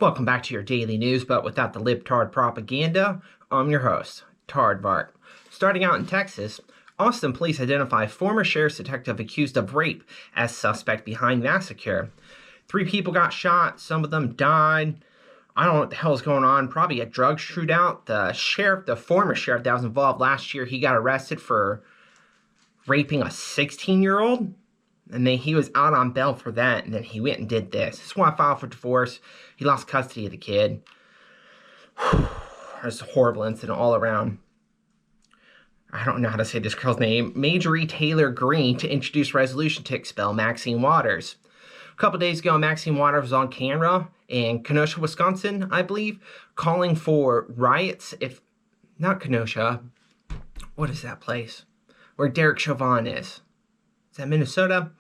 Welcome back to your daily news, but without the libtard propaganda. I'm your host, Tardvark. Starting out in Texas, Austin police identify former sheriff's detective accused of rape as suspect behind massacre. 3 people got shot, some of them died. I don't know what the hell is going on. Probably a drug shootout. The former sheriff that was involved last year, he got arrested for raping a 16-year-old. And then he was out on bail for that, and then he went and did this. This is why I filed for divorce. He lost custody of the kid. It's a horrible incident all around. I don't know how to say this girl's name. Marjorie Taylor Greene to introduce resolution to expel Maxine Waters. A couple days ago, Maxine Waters was on camera in Kenosha, Wisconsin, I believe, calling for riots. Not Kenosha. What is that place? Where Derek Chauvin is. Is that Minnesota?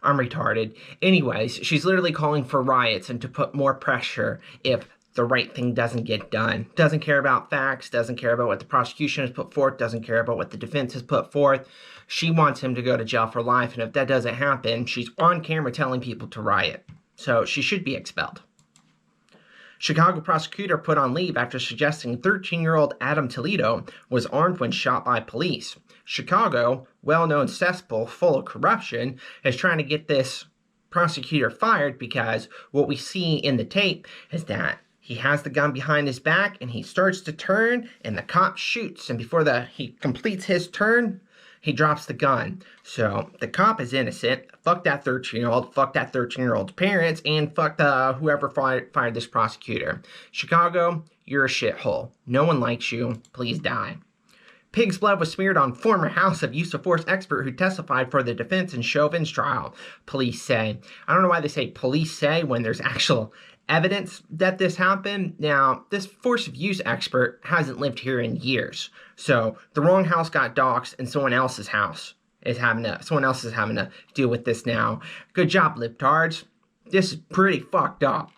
I'm retarded. Anyways, she's literally calling for riots and to put more pressure if the right thing doesn't get done. Doesn't care about facts, doesn't care about what the prosecution has put forth, doesn't care about what the defense has put forth. She wants him to go to jail for life, and if that doesn't happen, she's on camera telling people to riot. So she should be expelled. Chicago prosecutor put on leave after suggesting 13-year-old Adam Toledo was armed when shot by police. Chicago, well-known cesspool full of corruption, is trying to get this prosecutor fired because what we see in the tape is that he has the gun behind his back and he starts to turn and the cop shoots, and before he completes his turn, he drops the gun. So the cop is innocent. Fuck that 13-year-old. Fuck that 13-year-old's parents. And fuck whoever fired this prosecutor. Chicago, you're a shithole. No one likes you. Please die. Pig's blood was smeared on former House of Use of Force expert who testified for the defense in Chauvin's trial, police say. I don't know why they say police say when there's actual evidence that this happened. Now, this force of use expert hasn't lived here in years. So the wrong house got doxxed and someone else's is having to deal with this now. Good job, libtards. This is pretty fucked up.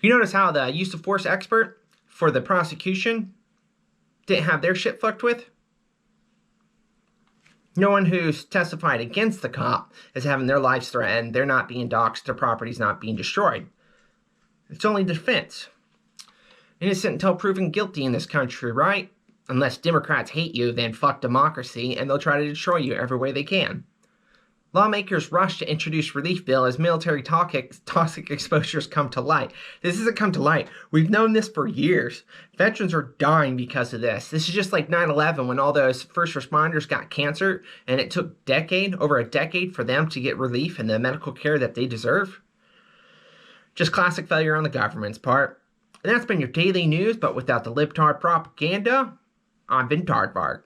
You notice how the use of force expert for the prosecution didn't have their shit fucked with? No one who's testified against the cop is having their lives threatened. They're not being doxxed. Their property's not being destroyed. It's only the defense. Innocent until proven guilty in this country, right? Unless Democrats hate you, then fuck democracy, and they'll try to destroy you every way they can. Lawmakers rush to introduce relief bill as military toxic exposures come to light. This hasn't come to light. We've known this for years. Veterans are dying because of this. This is just like 9/11 when all those first responders got cancer and it took over a decade for them to get relief and the medical care that they deserve. Just classic failure on the government's part. And that's been your daily news, but without the libtard propaganda. I've been Aardvarks.